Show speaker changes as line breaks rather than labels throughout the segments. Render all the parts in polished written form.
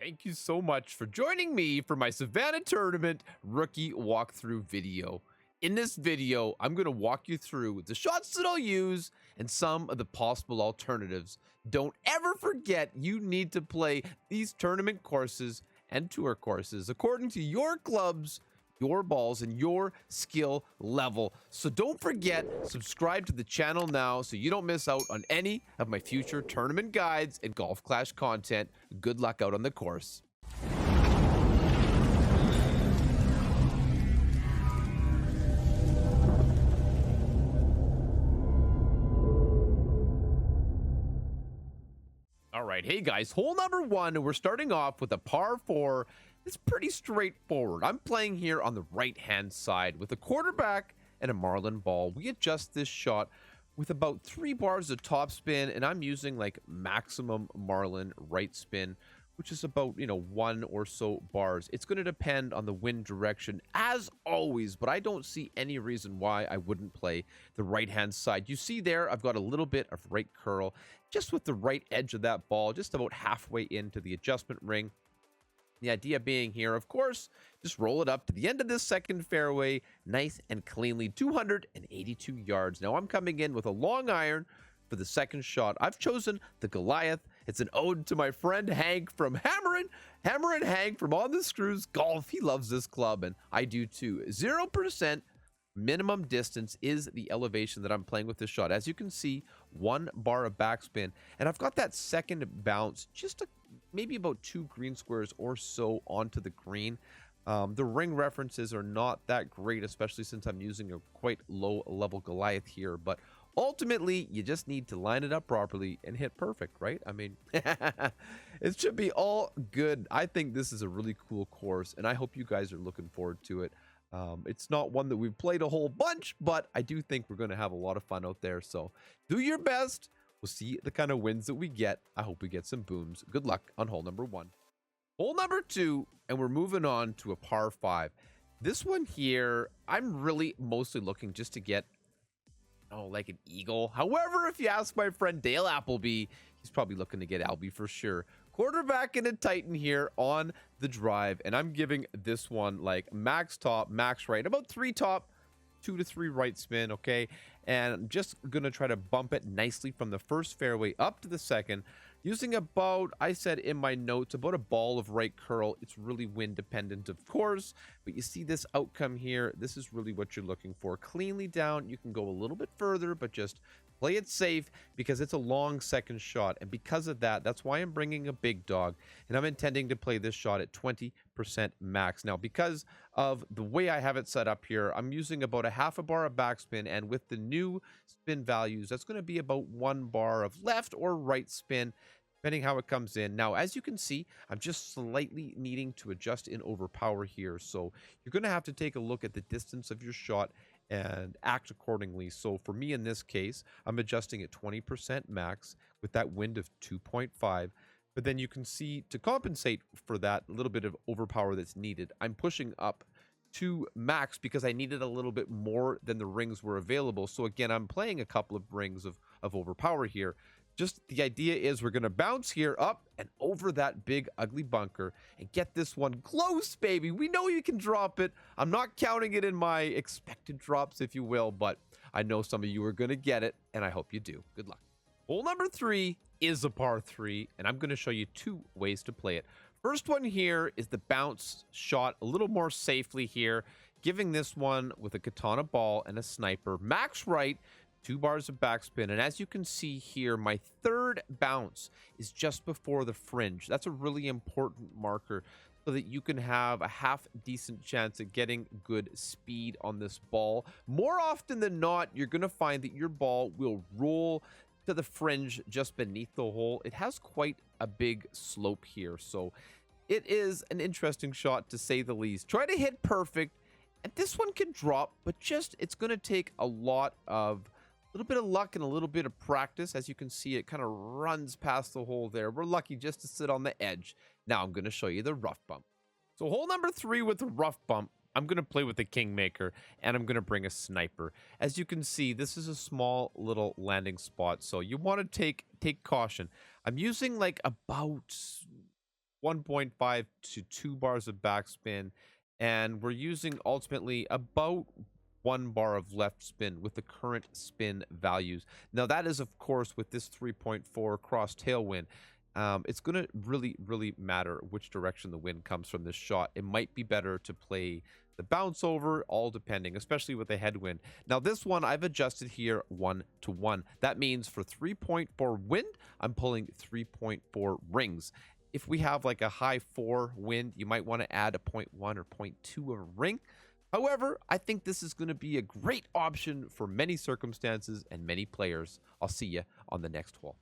Thank you so much for joining me for my Savannah tournament rookie walkthrough video. In this video, I'm going to walk you through the shots that I'll use and some of the possible alternatives. Don't ever forget you need to play these tournament courses and tour courses according to your clubs, your balls, and your skill level. So don't forget, subscribe to the channel now so you don't miss out on any of my future tournament guides and Golf Clash content. Good luck out on the course. All right, hey guys, hole number one, we're starting off with a par 4. It's pretty straightforward. I'm playing here on the right-hand side with a quarterback and a marlin ball. We adjust this shot with about 3 bars of topspin, and I'm using like maximum marlin right spin, which is about, 1 or so bars. It's going to depend on the wind direction as always, but I don't see any reason why I wouldn't play the right-hand side. You see there, I've got a little bit of right curl just with the right edge of that ball, just about halfway into the adjustment ring. The idea being here, of course, just roll it up to the end of this second fairway, nice and cleanly, 282 yards. Now I'm coming in with a long iron for the second shot. I've chosen the Goliath. It's an ode to my friend Hank from Hammerin' Hank from On the Screws Golf. He loves this club, and I do too. 0% minimum distance is the elevation that I'm playing with this shot. As you can see, 1 bar of backspin, and I've got that second bounce just maybe about 2 green squares or so onto the green. The ring references are not that great, especially since I'm using a quite low level Goliath here, but ultimately you just need to line it up properly and hit perfect, right? I mean, it should be all good. I think this is a really cool course, and I hope you guys are looking forward to it. It's not one that we've played a whole bunch, but I do think we're going to have a lot of fun out there. So do your best. We'll see the kind of wins that we get. I hope we get some booms. Good luck on hole number 1. Hole number 2, and we're moving on to a par 5. This one here, I'm really mostly looking just to get, like an eagle. However, if you ask my friend Dale Appleby, he's probably looking to get Albie for sure. Quarterback and a Titan here on the drive, and I'm giving this one like max top, max right, about 3 top, 2 to 3 right spin, okay? And I'm just gonna try to bump it nicely from the first fairway up to the second, using about, I said in my notes, about a ball of right curl. It's really wind dependent, of course, but you see this outcome here. This is really what you're looking for. Cleanly down, you can go a little bit further, but just play it safe because it's a long second shot. And because of that, that's why I'm bringing a big dog, and I'm intending to play this shot at 20% max. Now, because of the way I have it set up here, I'm using about a half a bar of backspin, and with the new spin values, that's going to be about 1 bar of left or right spin, depending how it comes in. Now, as you can see, I'm just slightly needing to adjust in overpower here. So you're going to have to take a look at the distance of your shot and act accordingly. So for me in this case, I'm adjusting at 20% max with that wind of 2.5. But then you can see, to compensate for that little bit of overpower that's needed, I'm pushing up to max because I needed a little bit more than the rings were available. So again, I'm playing a couple of rings of overpower here. Just the idea is we're going to bounce here up and over that big ugly bunker and get this one close, baby. We know you can drop it. I'm not counting it in my expected drops, if you will, but I know some of you are going to get it, and I hope you do. Good luck. Hole number 3 is a par 3, and I'm going to show you 2 ways to play it. First one here is the bounce shot a little more safely here, giving this one with a katana ball and a sniper. Max right, 2 bars of backspin, and as you can see here, my third bounce is just before the fringe. That's a really important marker so that you can have a half decent chance at getting good speed on this ball. More often than not, you're going to find that your ball will roll to the fringe just beneath the hole. It has quite a big slope here, so it is an interesting shot to say the least. Try to hit perfect, and this one can drop, but just it's going to take a little bit of luck and a little bit of practice. As you can see, it kind of runs past the hole there. We're lucky just to sit on the edge. Now I'm going to show you the rough bump. So hole number 3 with the rough bump, I'm going to play with the Kingmaker, and I'm going to bring a sniper. As you can see, this is a small little landing spot, so you want to take caution. I'm using like about 1.5 to 2 bars of backspin, and we're using ultimately about 1 bar of left spin with the current spin values. Now that is of course with this 3.4 cross tailwind. It's going to really matter which direction the wind comes from this shot. It might be better to play the bounce over, all depending, especially with the headwind. Now this one I've adjusted here 1 to 1. That means for 3.4 wind, I'm pulling 3.4 rings. If we have like a high 4 wind, you might want to add a 0.1 or 0.2 of a ring. However, I think this is going to be a great option for many circumstances and many players. I'll see you on the next hole.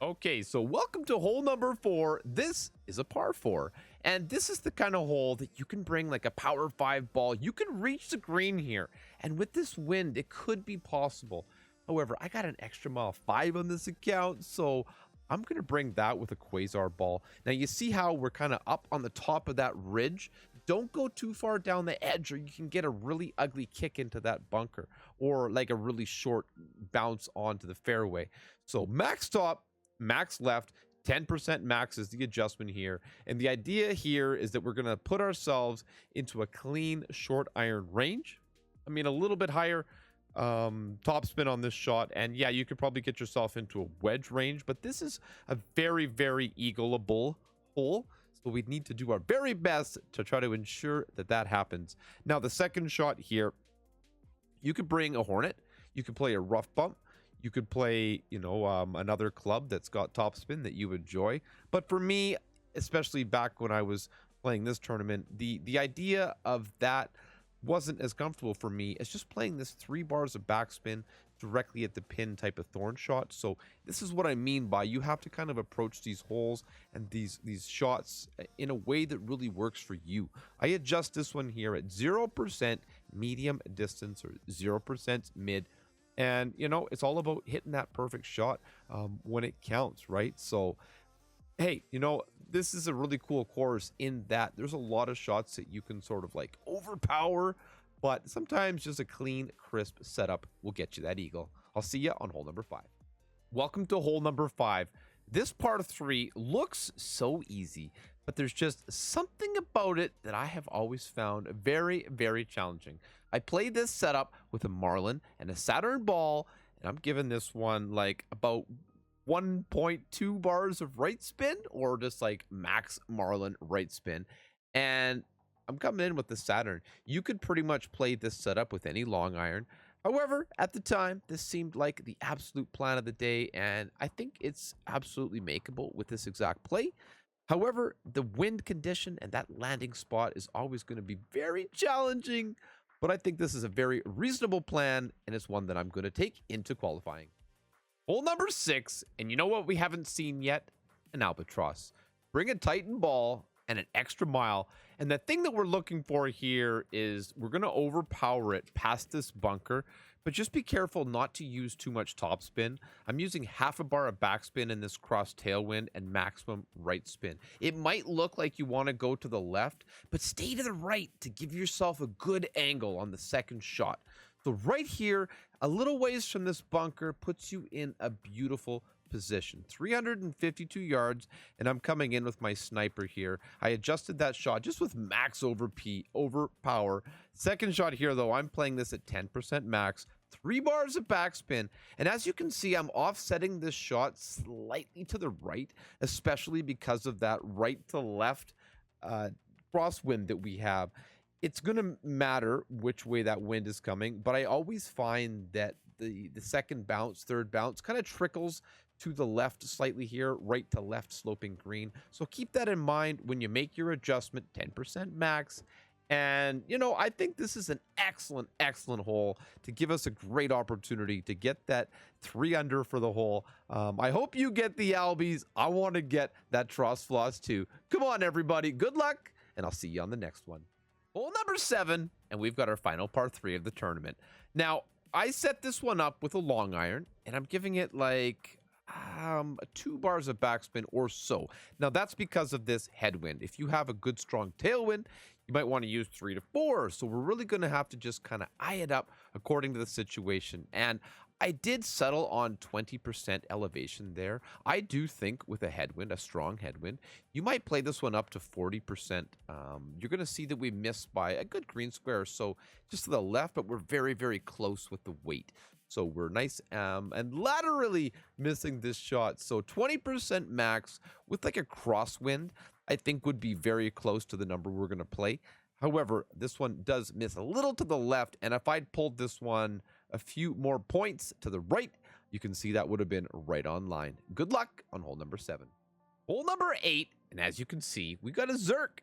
Okay, so welcome to hole number 4. This is a par 4, and this is the kind of hole that you can bring like a power 5 ball. You can reach the green here, and with this wind, it could be possible. However, I got an extra mile 5 on this account, so I'm going to bring that with a quasar ball. Now, you see how we're kind of up on the top of that ridge? Don't go too far down the edge or you can get a really ugly kick into that bunker or like a really short bounce onto the fairway. So max top, max left, 10% max is the adjustment here. And the idea here is that we're going to put ourselves into a clean short iron range. I mean, a little bit higher top spin on this shot, and yeah, you could probably get yourself into a wedge range, but this is a very eagleable hole, so we need to do our very best to try to ensure that that happens. Now the second shot here, you could bring a hornet, you could play a rough bump, you could play, you know, another club that's got top spin that you enjoy. But for me, especially back when I was playing this tournament, the idea of that wasn't as comfortable for me as just playing this 3 bars of backspin directly at the pin type of thorn shot. So this is what I mean by you have to kind of approach these holes and these shots in a way that really works for you. I adjust this one here at 0% medium distance or 0% mid, and you know, it's all about hitting that perfect shot when it counts, right? So hey, you know, this is a really cool course in that there's a lot of shots that you can sort of like overpower, but sometimes just a clean, crisp setup will get you that eagle. I'll see you on hole number 5. Welcome to hole number 5. This par 3 looks so easy, but there's just something about it that I have always found very challenging. I played this setup with a Marlin and a Saturn ball, and I'm giving this one like about 1.2 bars of right spin or just like max Marlin right spin, and I'm coming in with the Saturn. You could pretty much play this setup with any long iron. However, at the time, this seemed like the absolute plan of the day, and I think it's absolutely makeable with this exact play. However, the wind condition and that landing spot is always going to be very challenging, but I think this is a very reasonable plan, and it's one that I'm going to take into qualifying. Hole number 6, and you know what we haven't seen yet? An albatross. Bring a Titan ball and an extra mile, and the thing that we're looking for here is we're going to overpower it past this bunker, but just be careful not to use too much topspin. I'm using half a bar of backspin in this cross tailwind and maximum right spin. It might look like you want to go to the left, but stay to the right to give yourself a good angle on the second shot. So right here, a little ways from this bunker puts you in a beautiful position. 352 yards, and I'm coming in with my sniper here. I adjusted that shot just with max overpower. Second shot here, though, I'm playing this at 10% max. 3 bars of backspin, and as you can see, I'm offsetting this shot slightly to the right, especially because of that right to left crosswind that we have. It's going to matter which way that wind is coming, but I always find that the second bounce, third bounce kind of trickles to the left slightly here, right to left sloping green. So keep that in mind when you make your adjustment, 10% max. And, you know, I think this is an excellent hole to give us a great opportunity to get that 3 under for the hole. I hope you get the Albies. I want to get that Tross Floss too. Come on, everybody. Good luck, and I'll see you on the next one. Hole number 7, and we've got our final par 3 of the tournament. Now, I set this one up with a long iron, and I'm giving it like 2 bars of backspin or so. Now, that's because of this headwind. If you have a good, strong tailwind, you might want to use 3 to 4. So we're really going to have to just kind of eye it up according to the situation. And I did settle on 20% elevation there. I do think with a headwind, a strong headwind, you might play this one up to 40%. You're going to see that we missed by a good green square or so just to the left, but we're very, very close with the weight. So we're nice and laterally missing this shot. So 20% max with like a crosswind, I think would be very close to the number we're going to play. However, this one does miss a little to the left, and if I'd pulled this one a few more points to the right, you can see that would have been right on line. Good luck on hole number 7. Hole number 8, and as you can see, we got a Zerk.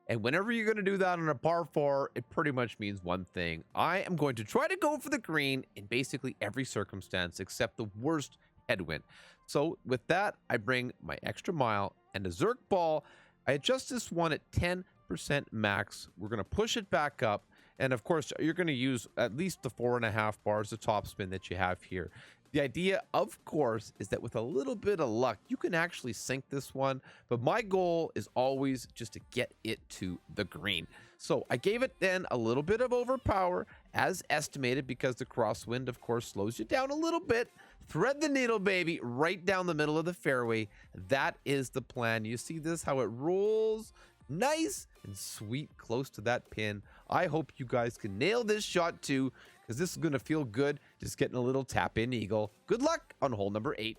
And whenever you're going to do that on a par 4, it pretty much means one thing. I am going to try to go for the green in basically every circumstance except the worst headwind. So with that, I bring my extra mile and a Zerk ball. I adjust this one at 10% max. We're going to push it back up. And of course, you're going to use at least the 4.5 bars of topspin that you have here. The idea, of course, is that with a little bit of luck, you can actually sink this one. But my goal is always just to get it to the green. So I gave it then a little bit of overpower as estimated because the crosswind, of course, slows you down a little bit. Thread the needle, baby, right down the middle of the fairway. That is the plan. You see this, how it rolls nice and sweet close to that pin. I hope you guys can nail this shot too, because this is going to feel good just getting a little tap in eagle. Good luck on hole number 8.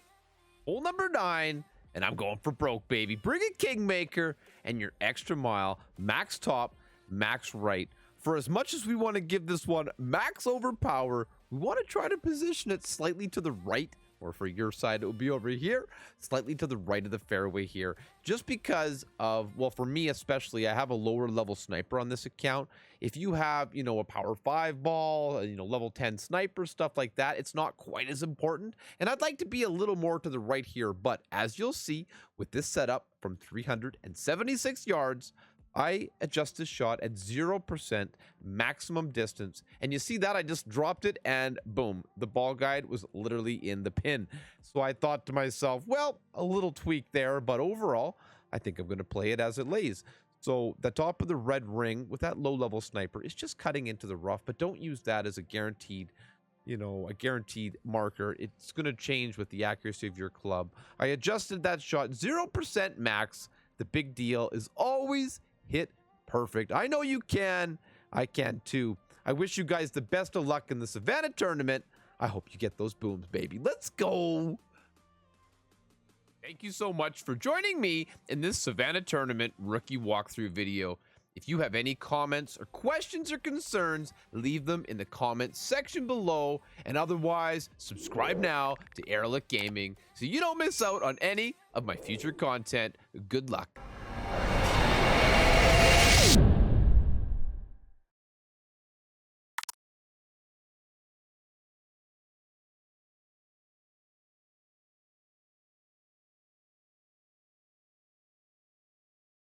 Hole number 9, and I'm going for broke, baby. Bring a kingmaker and your extra mile, max top, max right. For as much as we want to give this one max overpower, we want to try to position it slightly to the right, or for your side, it would be over here, slightly to the right of the fairway here, just because of, well, for me especially, I have a lower level sniper on this account. If you have, you know, a power 5 ball, you know, level 10 sniper, stuff like that, it's not quite as important. And I'd like to be a little more to the right here, but as you'll see with this setup from 376 yards, I adjust this shot at 0% maximum distance. And you see that I just dropped it and boom, the ball guide was literally in the pin. So I thought to myself, well, a little tweak there, but overall, I think I'm going to play it as it lays. So the top of the red ring with that low level sniper is just cutting into the rough, but don't use that as a guaranteed, you know, a guaranteed marker. It's going to change with the accuracy of your club. I adjusted that shot 0% max. The big deal is always hit perfect. I know you can. I can too. I wish you guys the best of luck in the Savannah tournament. I hope you get those booms, baby. Let's go. Thank you so much for joining me in this Savannah tournament rookie walkthrough video. If you have any comments or questions or concerns, leave them in the comments section below. And otherwise, subscribe now to Erelic Gaming so you don't miss out on any of my future content. Good luck.